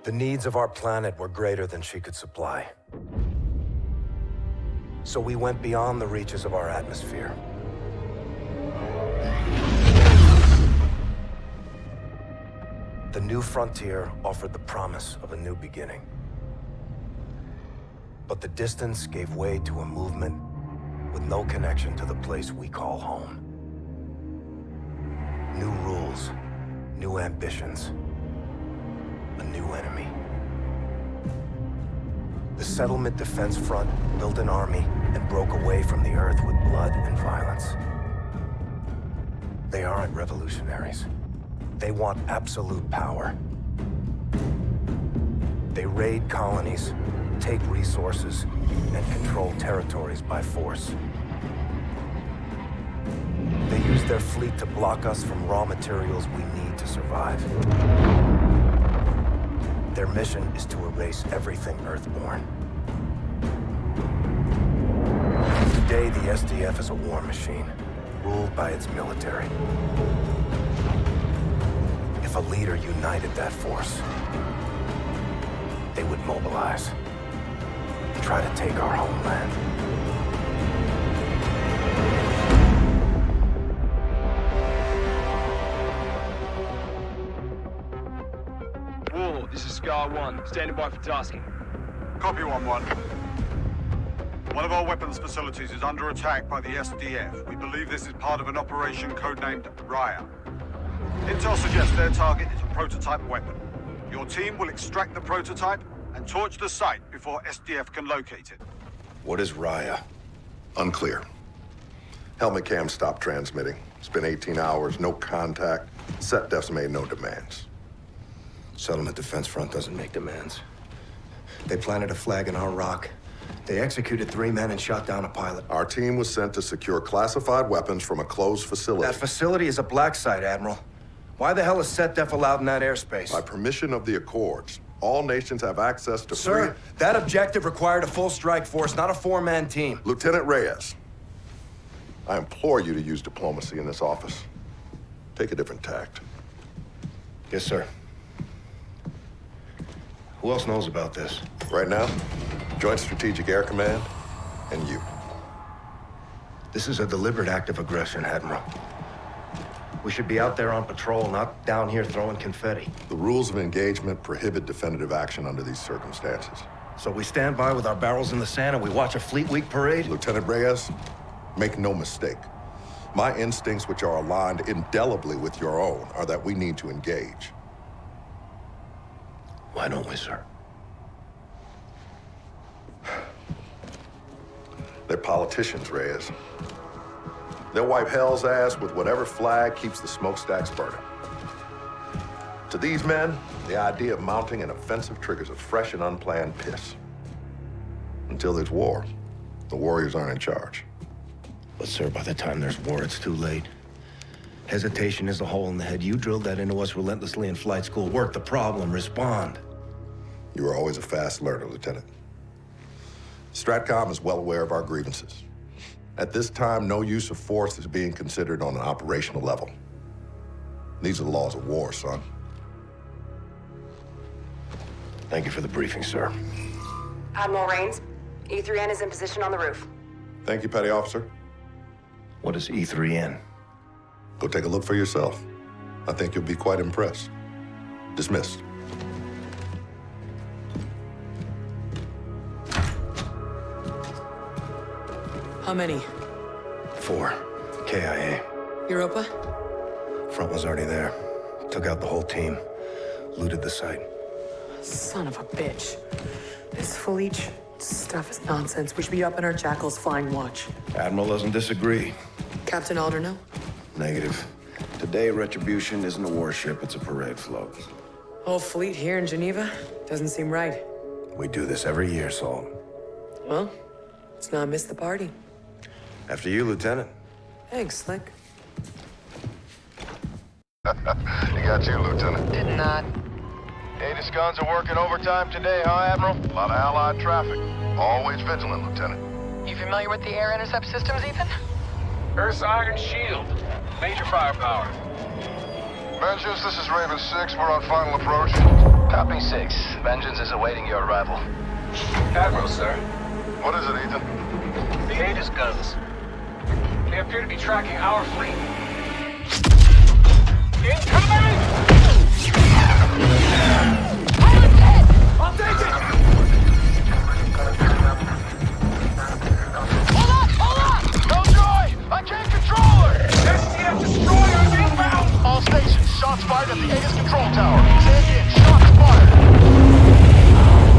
The needs of our planet were greater than she could supply. So we went beyond the reaches of our atmosphere. The new frontier offered the promise of a new beginning. But the distance gave way to a movement with no connection to the place we call home. New rules, new ambitions, a new enemy. The Settlement Defense Front built an army and broke away from the Earth with blood and violence. They aren't revolutionaries. They want absolute power. They raid colonies, take resources, and control territories by force. They use their fleet to block us from raw materials we need to survive. Their mission is to erase everything Earthborn. Today, the SDF is a war machine, ruled by its military. If a leader united that force, they would mobilize and try to take our homeland. Warlord, this is Scar 1, standing by for tasking. Copy 1-1. One of our weapons facilities is under attack by the SDF. We believe this is part of an operation codenamed Raya. Intel suggests their target is a prototype weapon. Your team will extract the prototype and torch the site before SDF can locate it. What is Raya? Unclear. Helmet cam stopped transmitting. It's been 18 hours, no contact. SetDef's made no demands. Settlement Defense Front doesn't make demands. They planted a flag in our rock. They executed 3 men and shot down a pilot. Our team was sent to secure classified weapons from a closed facility. That facility is a black site, Admiral. Why the hell is SetDef allowed in that airspace? By permission of the Accords, all nations have access to Sir, that objective required a full strike force, not a 4-man team. Lieutenant Reyes, I implore you to use diplomacy in this office. Take a different tact. Yes, sir. Who else knows about this? Right now, Joint Strategic Air Command and you. This is a deliberate act of aggression, Admiral. We should be out there on patrol, not down here throwing confetti. The rules of engagement prohibit definitive action under these circumstances. So we stand by with our barrels in the sand and we watch a Fleet Week parade? Lieutenant Reyes, make no mistake. My instincts, which are aligned indelibly with your own, are that we need to engage. Why don't we, sir? They're politicians, Reyes. They'll wipe hell's ass with whatever flag keeps the smokestacks burning. To these men, the idea of mounting an offensive triggers a fresh and unplanned piss. Until there's war, the warriors aren't in charge. But, sir, by the time there's war, it's too late. Hesitation is a hole in the head. You drilled that into us relentlessly in flight school. Work the problem, respond. You were always a fast learner, Lieutenant. Stratcom is well aware of our grievances. At this time, no use of force is being considered on an operational level. These are the laws of war, son. Thank you for the briefing, sir. Admiral Raines, E3N is in position on the roof. Thank you, Petty Officer. What is E3N? Go take a look for yourself. I think you'll be quite impressed. Dismissed. How many? 4. KIA. Europa? Front was already there. Took out the whole team. Looted the site. Son of a bitch. This Felice stuff is nonsense. We should be up in our jackals flying watch. Admiral doesn't disagree. Captain Alder, no? Negative. Today, Retribution isn't a warship, it's a parade float. Whole fleet here in Geneva? Doesn't seem right. We do this every year, Salt. Well, let's not miss the party. After you, Lieutenant. Thanks, Slick. You got you, Lieutenant. Did not. Aegis guns are working overtime today, huh, Admiral? A lot of Allied traffic. Always vigilant, Lieutenant. You familiar with the air intercept systems, Ethan? Earth's Iron Shield. Major firepower. Vengeance, this is Raven 6. We're on final approach. Copy 6. Vengeance is awaiting your arrival. Admiral, sir. What is it, Ethan? The Aegis guns. They appear to be tracking our fleet. Incoming! I'll take it! Hold on! Killjoy! I can't control her! STF destroyers inbound! All stations, shots fired at the Aegis control tower. Say again, shots fired.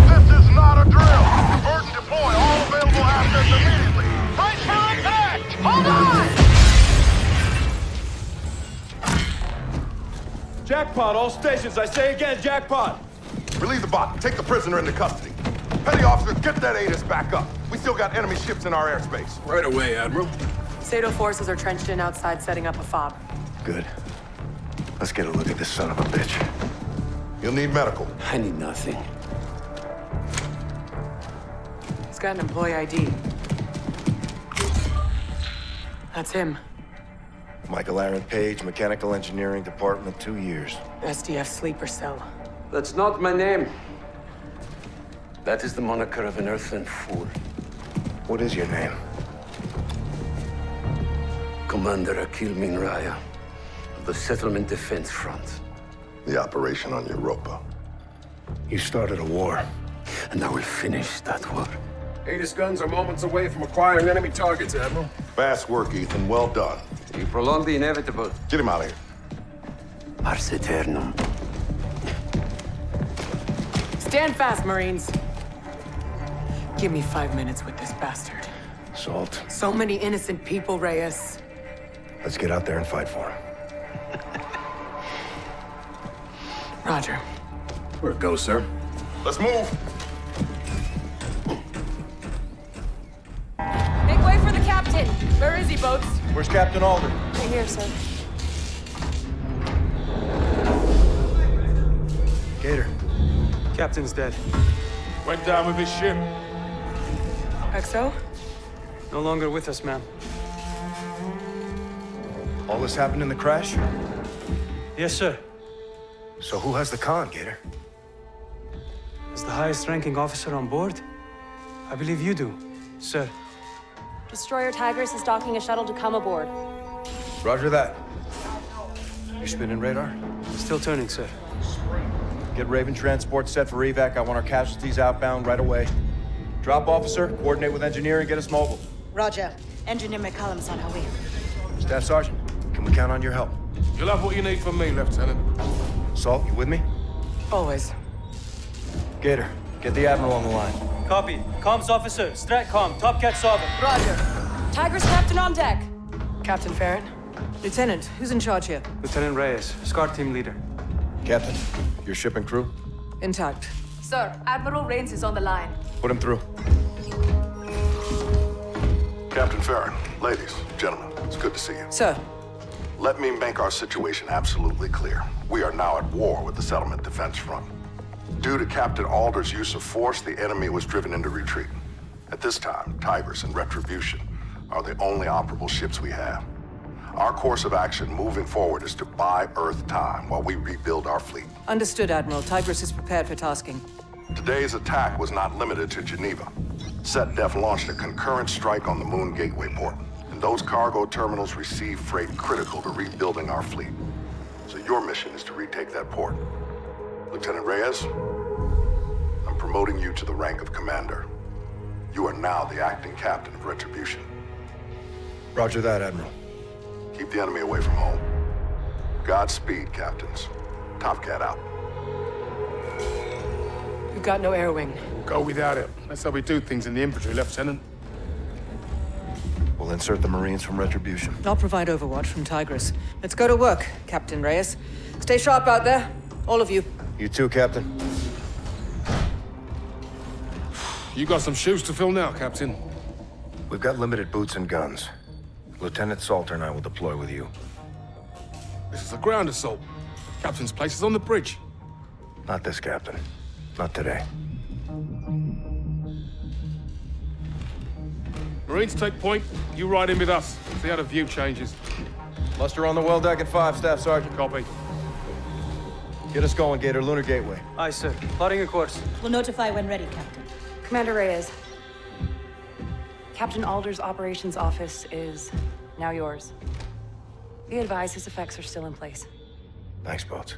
This is not a drill. Divert and deploy all available assets immediately. Brace for impact! Hold on! Jackpot, all stations. I say again, jackpot. Release the bot. Take the prisoner into custody. Petty officers, get that Aegis back up. We still got enemy ships in our airspace. Right away, Admiral. Sado forces are trenched in outside, setting up a fob. Good. Let's get a look at this son of a bitch. You'll need medical. I need nothing. He's got an employee ID. That's him. Michael Aaron Page, Mechanical Engineering Department, 2 years. SDF sleeper cell. That's not my name. That is the moniker of an earthling fool. What is your name? Commander Akil Minraya of the Settlement Defense Front. The operation on Europa. You started a war. And I will finish that war. Aegis guns are moments away from acquiring enemy targets, Admiral. Fast work, Ethan. Well done. You prolonged the inevitable. Get him out of here. Ars Eternum. Stand fast, Marines. Give me 5 minutes with this bastard. Salt. So many innocent people, Reyes. Let's get out there and fight for him. Roger. Where it goes, sir? Let's move. Make way for the captain. Where is he, Boats? Where's Captain Alder? Right here, sir. Gator. Captain's dead. Went down with his ship. XO? No longer with us, ma'am. All this happened in the crash? Yes, sir. So who has the con, Gator? As the highest-ranking officer on board, I believe you do, sir. Destroyer Tigris is docking a shuttle to come aboard. Roger that. You spinning radar? Still turning, sir. Get Raven transport set for evac. I want our casualties outbound right away. Drop officer, coordinate with engineering, get us mobile. Roger. Engineer McCullum's on her way. Staff Sergeant, can we count on your help? You'll have what you need from me, Lieutenant. Salt, you with me? Always. Gator, get the Admiral on the line. Copy. Comms officer, Stratcom, Top Cat Sovereign. Roger. Tigris captain on deck. Captain Farron? Lieutenant, who's in charge here? Lieutenant Reyes, SCAR team leader. Captain, your ship and crew? Intact. Sir, Admiral Reyes is on the line. Put him through. Captain Farron, ladies, gentlemen, it's good to see you. Sir. Let me make our situation absolutely clear. We are now at war with the Settlement Defense Front. Due to Captain Alder's use of force, the enemy was driven into retreat. At this time, Tigris and Retribution are the only operable ships we have. Our course of action moving forward is to buy Earth time while we rebuild our fleet. Understood, Admiral. Tigris is prepared for tasking. Today's attack was not limited to Geneva. SetDef launched a concurrent strike on the Moon Gateway port, and those cargo terminals receive freight critical to rebuilding our fleet. So your mission is to retake that port. Lieutenant Reyes, I'm promoting you to the rank of commander. You are now the acting captain of Retribution. Roger that, Admiral. Keep the enemy away from home. Godspeed, captains. Top Cat out. We've got no air wing. Go without it. That's how we do things in the infantry, Lieutenant. We'll insert the Marines from Retribution. I'll provide overwatch from Tigris. Let's go to work, Captain Reyes. Stay sharp out there, all of you. You too, Captain. You got some shoes to fill now, Captain. We've got limited boots and guns. Lieutenant Salter and I will deploy with you. This is a ground assault. Captain's place is on the bridge. Not this, Captain. Not today. Marines take point. You ride in with us. See how the view changes. Muster on the well deck at 5, Staff Sergeant. Copy. Get us going, Gator. Lunar Gateway. Aye, sir. Plotting a course. We'll notify when ready, Captain. Commander Reyes. Captain Alder's operations office is now yours. Be advised his effects are still in place. Thanks, Boats.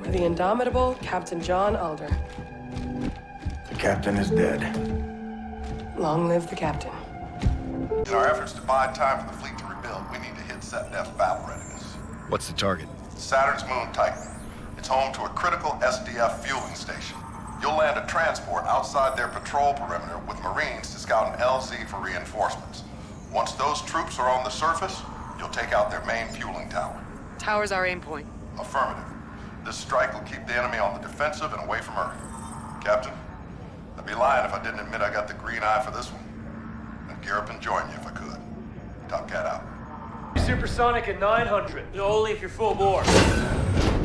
For the indomitable Captain John Alder. The captain is dead. Long live the captain. In our efforts to buy time for the fleet to rebuild, we need to hit set-def battle readiness. What's the target? Saturn's moon Titan. It's home to a critical SDF fueling station. You'll land a transport outside their patrol perimeter with Marines to scout an LZ for reinforcements. Once those troops are on the surface, you'll take out their main fueling tower. Tower's our aim point. Affirmative. This strike will keep the enemy on the defensive and away from Earth. Captain, I'd be lying if I didn't admit I got the green eye for this one. I'd gear up and join you if I could. Top Cat out. Supersonic at 900. Only if you're full bore.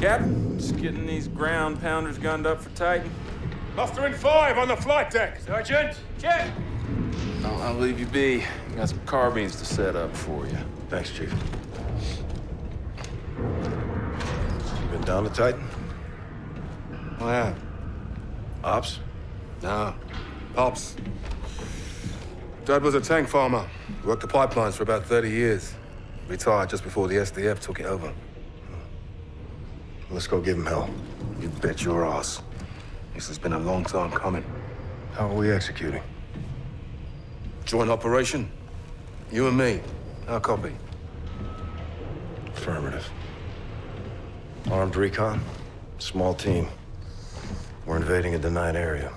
Captain, just getting these ground pounders gunned up for Titan. Mustering 5 on the flight deck. Sergeant, check. I'll leave you be. Got some carbines to set up for you. Thanks, Chief. You been down to Titan? Oh, yeah. Ops? No. Ops. Dad was a tank farmer. Worked the pipelines for about 30 years. Retired just before the SDF took it over. Let's go give him hell. You bet your ass. This has been a long time coming. How are we executing? Joint operation. You and me. Our copy. Affirmative. Armed recon? Small team. We're invading a denied area.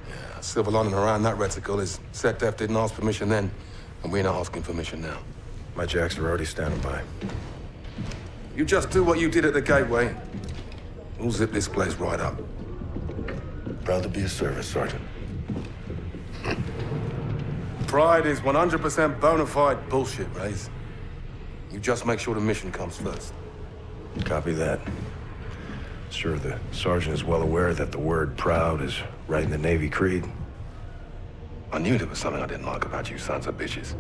Yeah, silver lining around that reticle is SecDef didn't ask permission then, and we're not asking permission now. My jacks are already standing by. You just do what you did at the gateway. We'll zip this place right up. Proud to be of service, Sergeant. Pride is 100% bona fide bullshit, Reyes. You just make sure the mission comes first. Copy that. Sure, the sergeant is well aware that the word proud is right in the Navy creed. I knew there was something I didn't like about you sons of bitches.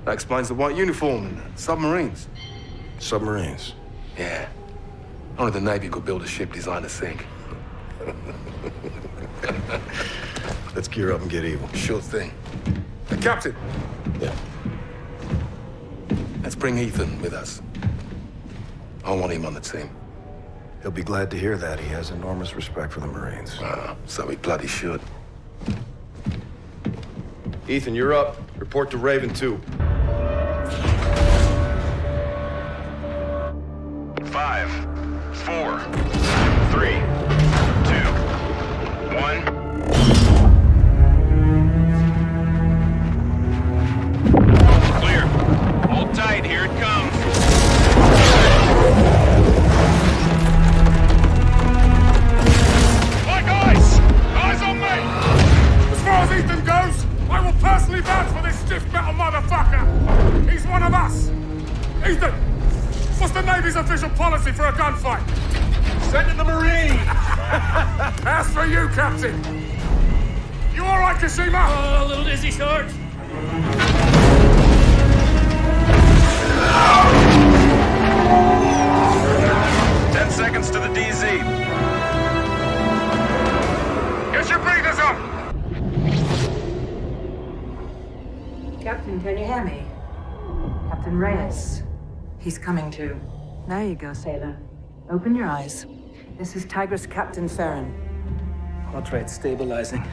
That explains the white uniform and submarines. Submarines? Yeah. Only the Navy could build a ship designed to sink. Let's gear up and get evil. Sure thing. The captain. Yeah. Let's bring Ethan with us. I want him on the team. He'll be glad to hear that. He has enormous respect for the Marines. So he bloody should. Ethan, you're up. Report to Raven 2. 5, 4, 3, 2, 1. Clear. Hold tight. Here it comes. Like ice! Eyes on me! As far as Ethan goes, I will personally vouch for this stiff metal motherfucker! He's one of us! Ethan! What's the Navy's official policy for a gunfight? Send in the Marine! As for you, Captain! You all right, Kashima? Oh, a little dizzy, Sarge. 10 seconds to the DZ. Get your breathers up! Captain, can you hear me? Captain Reyes. He's coming to. There you go, sailor. Open your eyes. This is Tigris Captain Farron. Heart rate stabilizing.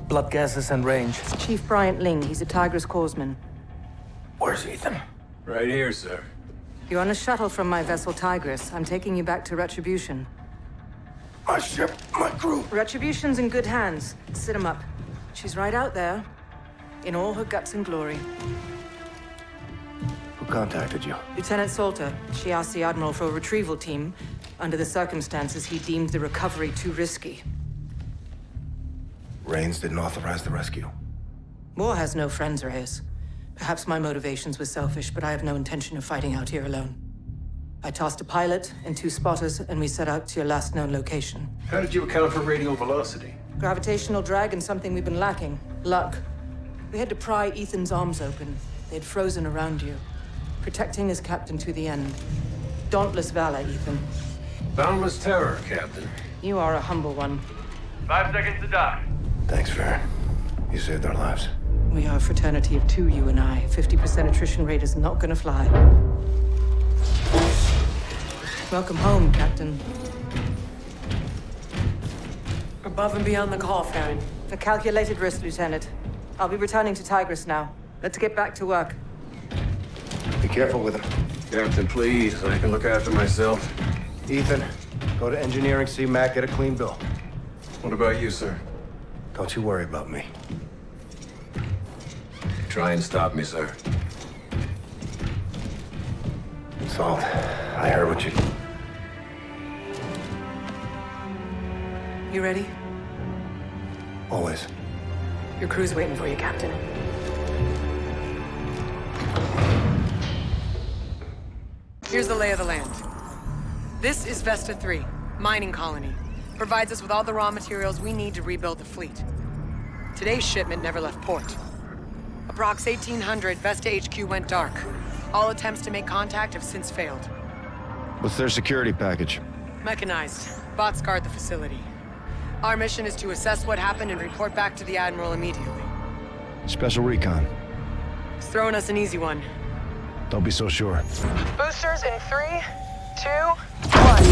Blood gases and range. It's Chief Bryant Ling. He's a Tigris corpsman. Where's Ethan? Right here, sir. You're on a shuttle from my vessel Tigris. I'm taking you back to Retribution. My ship, my crew. Retribution's in good hands. Sit him up. She's right out there, in all her guts and glory. Who contacted you? Lieutenant Salter. She asked the Admiral for a retrieval team. Under the circumstances, he deemed the recovery too risky. Raines didn't authorize the rescue. War has no friends, Reyes. Perhaps my motivations were selfish, but I have no intention of fighting out here alone. I tossed a pilot and 2 spotters, and we set out to your last known location. How did you account for radial velocity? Gravitational drag and something we've been lacking. Luck. We had to pry Ethan's arms open. They'd frozen around you. Protecting his captain to the end. Dauntless valor, Ethan. Boundless terror, Captain. You are a humble one. 5 seconds to dock. Thanks, Farron. You saved our lives. We are a fraternity of 2, you and I. 50% attrition rate is not gonna fly. Welcome home, Captain. Above and beyond the call, Farron. A calculated risk, Lieutenant. I'll be returning to Tigris now. Let's get back to work. Be careful with him. Captain, please. I can look after myself. Ethan, go to engineering, see Mac, get a clean bill. What about you, sir? Don't you worry about me. Try and stop me, sir. Salt, I heard what you... You ready? Always. Your crew's waiting for you, Captain. Here's the lay of the land. This is Vesta 3, mining colony. Provides us with all the raw materials we need to rebuild the fleet. Today's shipment never left port. Approx 1800, Vesta HQ went dark. All attempts to make contact have since failed. What's their security package? Mechanized. Bots guard the facility. Our mission is to assess what happened and report back to the Admiral immediately. Special recon. He's throwing us an easy one. Don't be so sure. Boosters in 3, 2, 1.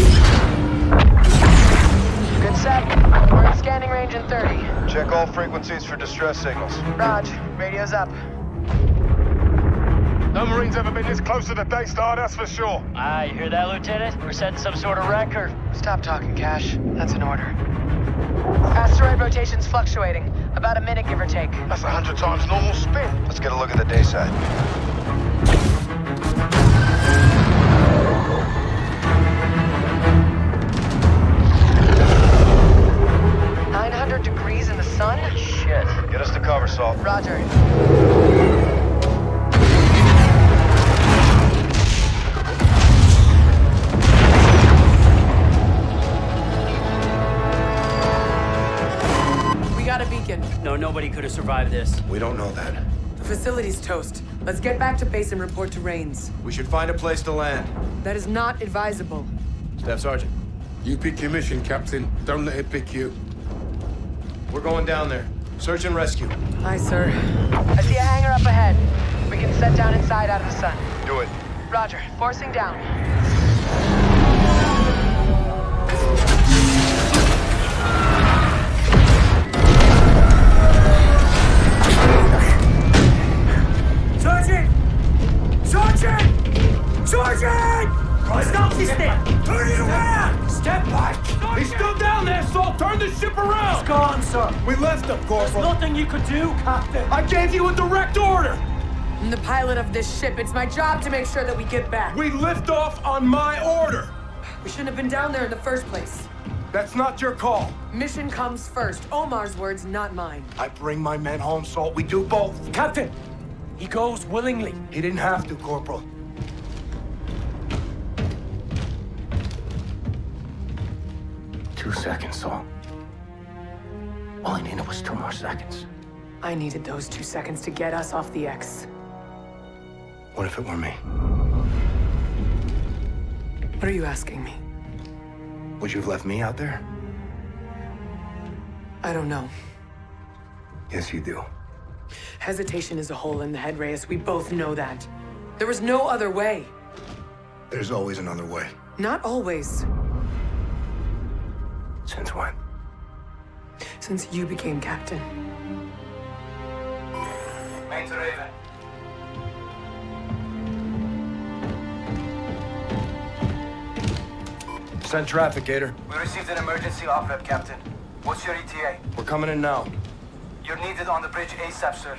Good set. We're in scanning range in 30. Check all frequencies for distress signals. Raj, radio's up. No Marines ever been this close to the Daystar, that's for sure. Ah, you hear that, Lieutenant? We're setting some sort of record. Stop talking, Cash. That's an order. Asteroid rotation's fluctuating. About a minute, give or take. That's 100 times normal spin. Let's get a look at the day side. Degrees in the sun? Shit. Get us to cover, Salt. Roger. We got a beacon. No, nobody could have survived this. We don't know that. The facility's toast. Let's get back to base and report to Rains. We should find a place to land. That is not advisable. Staff Sergeant. You pick your mission, Captain. Don't let it pick you. We're going down there. Search and rescue. Aye, sir. I see a hangar up ahead. We can set down inside out of the sun. Do it. Roger. Forcing down. Sergeant! Sergeant! Sergeant! Stop this thing! Turn it around! Step back! He's still down there, Salt! Turn the ship around! It's gone, sir. We left him, There's Corporal. nothing you could do, Captain. I gave you a direct order! I'm the pilot of this ship. It's my job to make sure that we get back. We lift off on my order! We shouldn't have been down there in the first place. That's not your call. Mission comes first. Omar's words, not mine. I bring my men home, Salt. We do both. Captain, he goes willingly. He didn't have to, Corporal. 2 seconds, Salt. All I needed was 2 more seconds. I needed those 2 seconds to get us off the X. What if it were me? What are you asking me? Would you have left me out there? I don't know. Yes, you do. Hesitation is a hole in the head, Reyes. We both know that. There was no other way. There's always another way. Not always. Since when? Since you became captain. Main to Raven. Send traffic, Gator. We received an emergency off-rep, Captain. What's your ETA? We're coming in now. You're needed on the bridge ASAP, sir.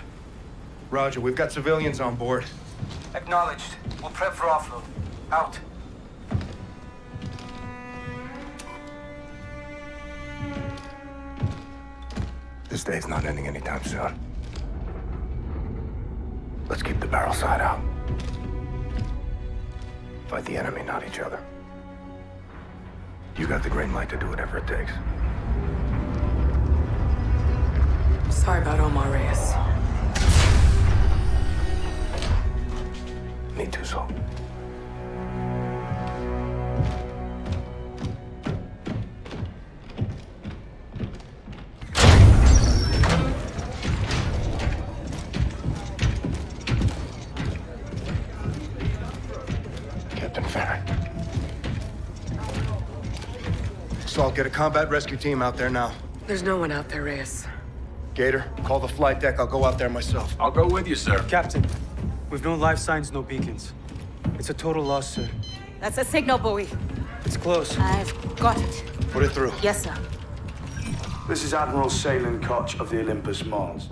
Roger, we've got civilians on board. Acknowledged. We'll prep for offload. Out. This day's not ending anytime soon. Let's keep the barrel side out. Fight the enemy, not each other. You got the green light to do whatever it takes. Sorry about Omar Reyes. Me too, Sol. Captain Farron. Saul, get a combat rescue team out there now. There's no one out there, Reyes. Gator, call the flight deck. I'll go out there myself. I'll go with you, sir. Captain, we've no life signs, no beacons. It's a total loss, sir. That's a signal buoy. It's close. I've got it. Put it through. Yes, sir. This is Admiral Salen Koch of the Olympus Mons.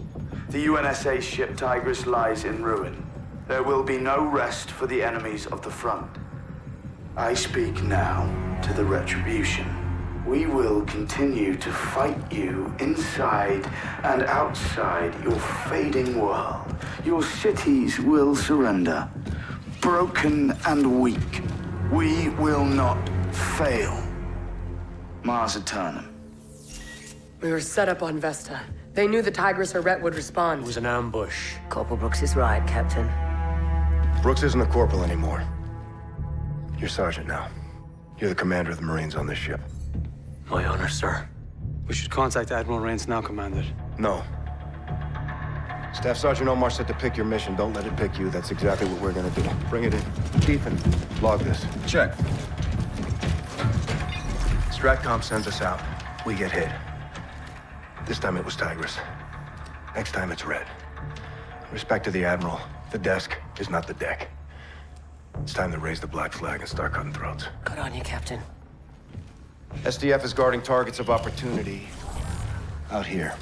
The UNSA ship Tigris lies in ruin. There will be no rest for the enemies of the front. I speak now to the Retribution. We will continue to fight you inside and outside your fading world. Your cities will surrender, broken and weak. We will not fail. Mars Eternum. We were set up on Vesta. They knew the Tigris or Rhett would respond. It was an ambush. Corporal Brooks is right, Captain. Brooks isn't a corporal anymore. You're sergeant now. You're the commander of the Marines on this ship. My honor, sir. We should contact Admiral Reyes now, Commander. No. Staff Sergeant Omar said to pick your mission. Don't let it pick you. That's exactly what we're gonna do. Bring it in. Ethan, log this. Check. Stratcom sends us out. We get hit. This time it was Tigris. Next time it's Red. Respect to the Admiral. The desk is not the deck. It's time to raise the black flag and start cutting throats. Good on you, Captain. SDF is guarding targets of opportunity out here.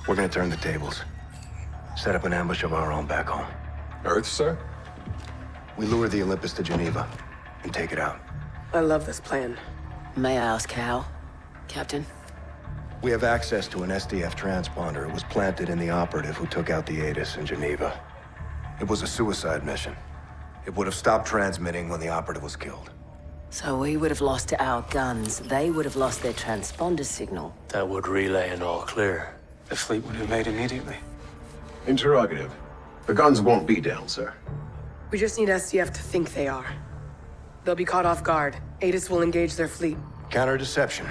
We're gonna turn the tables. Set up an ambush of our own back home. Earth, sir? We lure the Olympus to Geneva and take it out. I love this plan. May I ask how, Captain? We have access to an SDF transponder. It was planted in the operative who took out the ATIS in Geneva. It was a suicide mission. It would have stopped transmitting when the operative was killed. So we would have lost our guns. They would have lost their transponder signal. That would relay an all clear. The fleet would have made immediately. Interrogative. The guns won't be down, sir. We just need SDF to think they are. They'll be caught off guard. ATIS will engage their fleet. Counter-deception.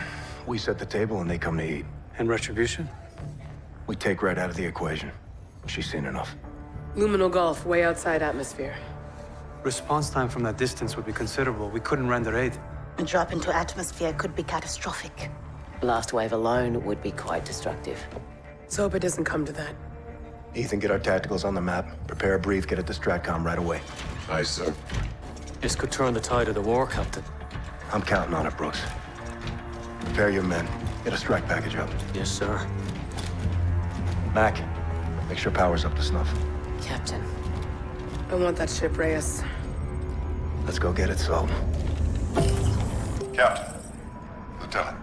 We set the table and they come to eat. And Retribution? We take Red out of the equation. She's seen enough. Luminal Gulf, way outside atmosphere. Response time from that distance would be considerable. We couldn't render aid. A drop into atmosphere could be catastrophic. Blast wave alone would be quite destructive. Let's hope it doesn't come to that. Ethan, get our tacticals on the map. Prepare a brief, get it to Stratcom right away. Aye, sir. This could turn the tide of the war, Captain. I'm counting on it, Brooks. Prepare your men. Get a strike package up. Yes, sir. Mac, make sure power's up to snuff. Captain. I want that ship, Reyes. Let's go get it, Sol. Captain. Lieutenant.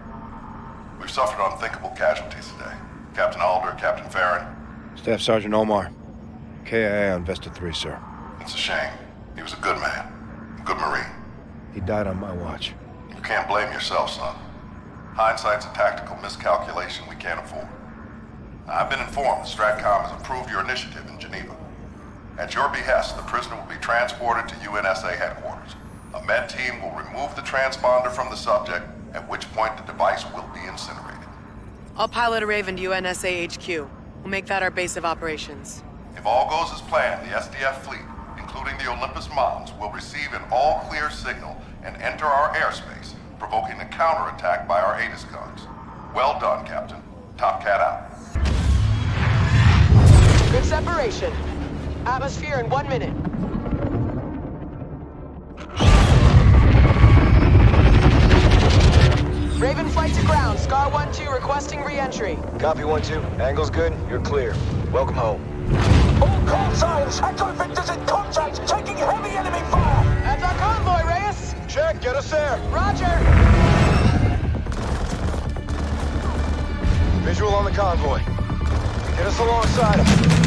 We've suffered unthinkable casualties today. Captain Alder, Captain Farron. Staff Sergeant Omar. KIA on Vesta 3, sir. It's a shame. He was a good man. A good Marine. He died on my watch. You can't blame yourself, son. Hindsight's a tactical miscalculation we can't afford. I've been informed that Stratcom has approved your initiative in Geneva. At your behest, the prisoner will be transported to UNSA headquarters. A med team will remove the transponder from the subject, at which point the device will be incinerated. I'll pilot a Raven to UNSA HQ. We'll make that our base of operations. If all goes as planned, the SDF fleet, including the Olympus Mons, will receive an all-clear signal and enter our airspace, provoking a counterattack by our ATIS guns. Well done, Captain. Top Cat out. Good separation. Atmosphere in 1 minute. Raven flight to ground. Scar 1-2 requesting re-entry. Copy 1-2. Angle's good. You're clear. Welcome home. All call signs! Echo Victor's in contact! Taking heavy enemy fire! That's our convoy, Reyes! Check, get us there! Roger! Visual on the convoy. Get us alongside him.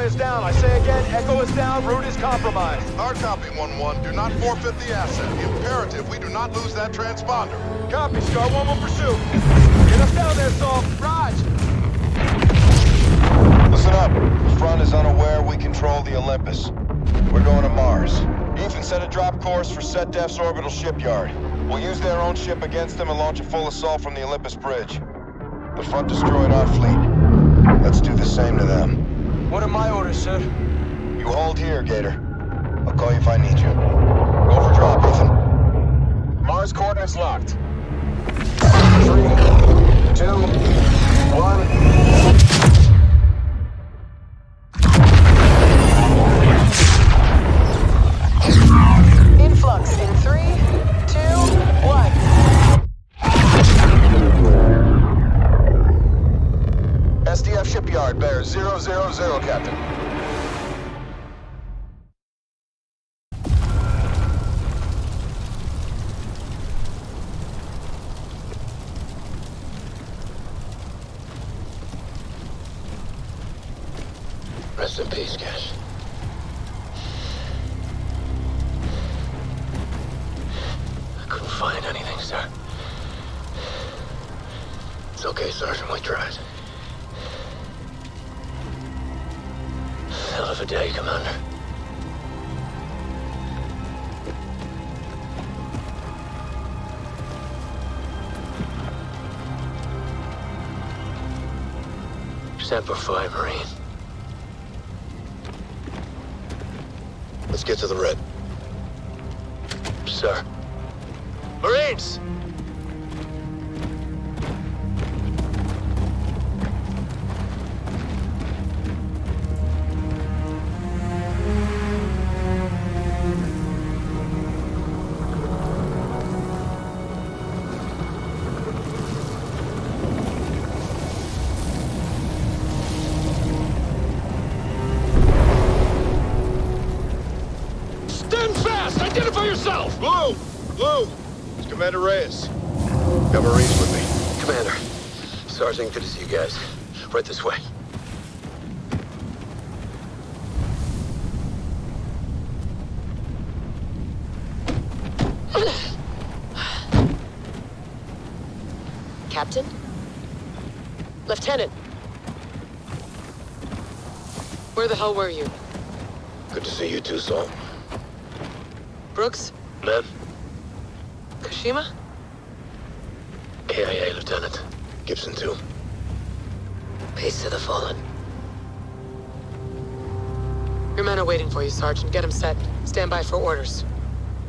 is down. I say again, Echo is down, route is compromised. Hard copy, 1-1. Do not forfeit the asset. Imperative, we do not lose that transponder. Copy, Star 1 will pursue. Get us down there, Saul. Raj! Listen up. The front is unaware we control the Olympus. We're going to Mars. Ethan set a drop course for SetDef's orbital shipyard. We'll use their own ship against them and launch a full assault from the Olympus bridge. The front destroyed our fleet. Let's do the same to them. What are my orders, sir? You hold here, Gator. I'll call you if I need you. Go for drop, Ethan. Mars coordinates locked. 3, 2, 1. Influx in 3, 2, 1. SDF shipyard, bear 000, Captain. Rest in peace, Cash. I couldn't find anything, sir. It's okay, Sergeant. We tried. Hell of a day, Commander. Semper Fi, Marine. Let's get to the red. Sir. Marines! Stand fast! Identify yourself! Blue! Blue! It's Commander Reyes. Got Marines with me. Commander. Sergeant, good to see you guys. Right this way. Captain? Lieutenant? Where the hell were you? Good to see you too, Saul. Brooks? Man? Kashima? AIA, Lieutenant. Gibson, too. Peace to the fallen. Your men are waiting for you, Sergeant. Get them set. Stand by for orders.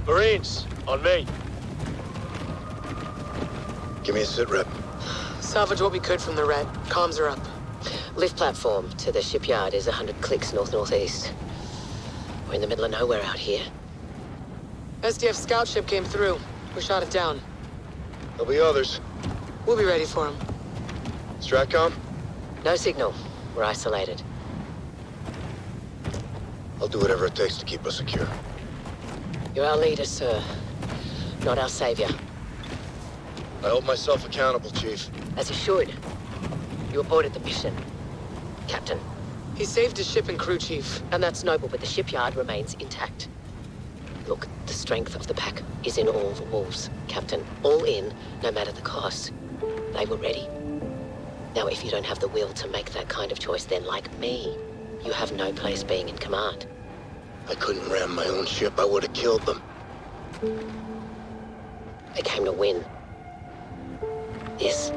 Marines, on me. Give me a sit rep. Salvage what we could from the red. Comms are up. Lift platform to the shipyard is 100 clicks north-northeast. We're in the middle of nowhere out here. SDF scout ship came through. We shot it down. There'll be others. We'll be ready for them. Stratcom? No signal. We're isolated. I'll do whatever it takes to keep us secure. You're our leader, sir. Not our savior. I hold myself accountable, Chief. As you should. You aborted the mission. Captain. He saved his ship and crew, Chief. And that's noble, but the shipyard remains intact. Look, the strength of the pack is in all the wolves, Captain. All in, no matter the cost. They were ready. Now, if you don't have the will to make that kind of choice, then like me, you have no place being in command. I couldn't ram my own ship. I would have killed them. They came to win. This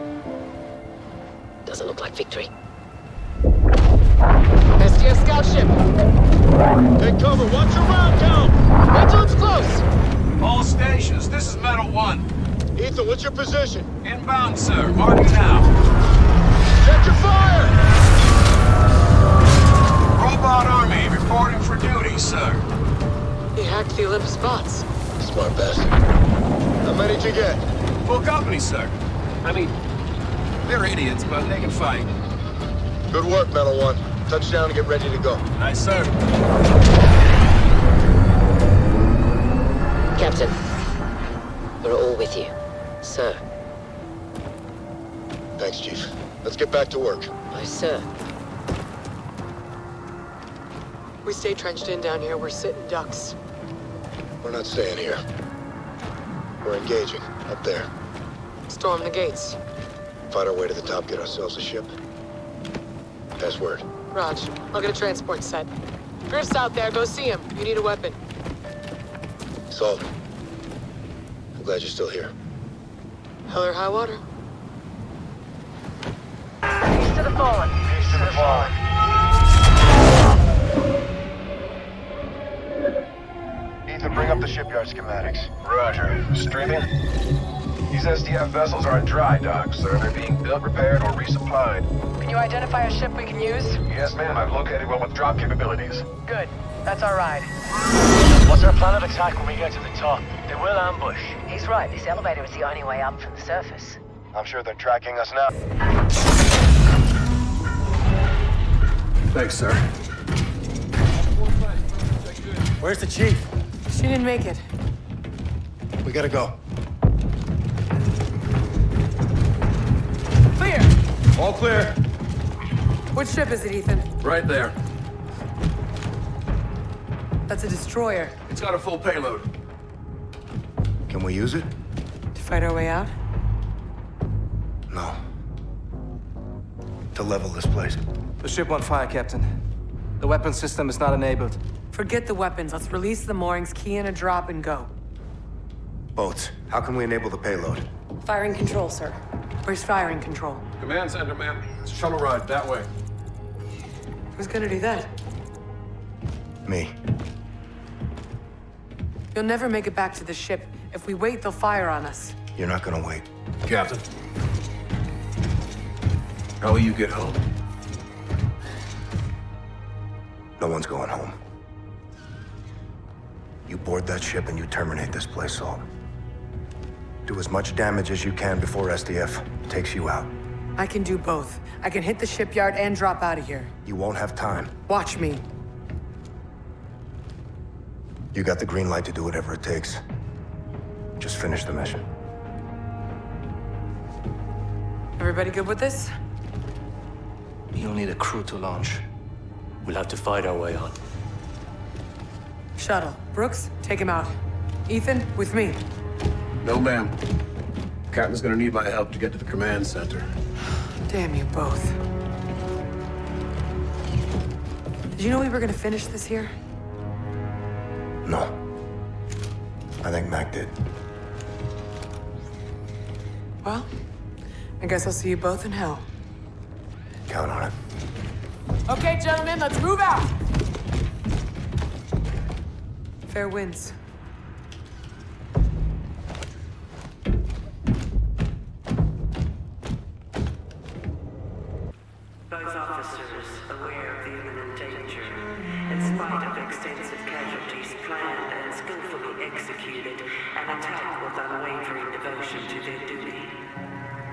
doesn't look like victory. SDF scout ship! Take cover, watch your round count! Wait till it's close! All stations, this is Metal 1. Ethan, what's your position? Inbound, sir. Marking now. Check your fire! Robot Army reporting for duty, sir. He hacked the Olympus bots. Smart bastard. How many did you get? Full company, sir. I mean, they're idiots, but they can fight. Good work, Metal 1. Touchdown and get ready to go. Aye, sir. Captain, we're all with you, sir. Thanks, Chief. Let's get back to work. Oh, sir. We stay trenched in down here, we're sitting ducks. We're not staying here. We're engaging, up there. Storm the gates. Fight our way to the top, get ourselves a ship. Pass word. Raj, I'll get a transport set. Griff's out there, go see him. You need a weapon. Salt. I'm glad you're still here. Hell or high water. Peace to the fallen. Peace to the fallen. Ethan, bring up the shipyard schematics. Roger. Streaming? These SDF vessels are in dry dock, sir. They're being built, repaired, or resupplied. Can you identify a ship we can use? Yes, ma'am. I've located one with drop capabilities. Good. That's our ride. What's our plan of attack when we get to the top? They will ambush. He's right. This elevator is the only way up from the surface. I'm sure they're tracking us now. Thanks, sir. Where's the chief? She didn't make it. We gotta go. Clear! All clear. Which ship is it, Ethan? Right there. That's a destroyer. It's got a full payload. Can we use it? To fight our way out? No. To level this place. The ship won't fire, Captain. The weapon system is not enabled. Forget the weapons. Let's release the moorings, key in a drop, and go. Boats. How can we enable the payload? Firing control, sir. Where's firing control? Command center, ma'am. It's a shuttle ride that way. Who's gonna do that? Me. You'll never make it back to the ship. If we wait, they'll fire on us. You're not gonna wait. Captain. How will you get home? No one's going home. You board that ship and you terminate this place, Salt. Do as much damage as you can before SDF takes you out. I can do both. I can hit the shipyard and drop out of here. You won't have time. Watch me. You got the green light to do whatever it takes. Just finish the mission. Everybody good with this? You'll need a crew to launch. We'll have to fight our way on. Shuttle. Brooks, take him out. Ethan, with me. No, ma'am. Captain's gonna need my help to get to the command center. Damn you both. Did you know we were gonna finish this here? No. I think Mac did. Well, I guess I'll see you both in hell. Count on it. Okay, gentlemen, let's move out! Fair winds. Both officers, aware of the imminent danger, in spite of extensive casualties planned and skillfully executed, an attack with unwavering devotion to their duty.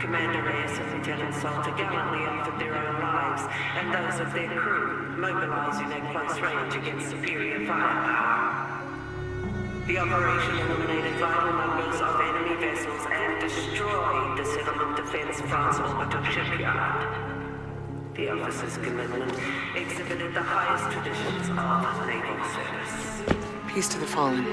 Commander Reyes and Lieutenant Salter gallantly offered their own lives and those of their crew, mobilizing at close range against superior firepower. The operation eliminated vital numbers of enemy vessels and destroyed the settlement defense France orbital shipyard. The officer's commitment exhibited the highest traditions of naval service. Peace to the fallen.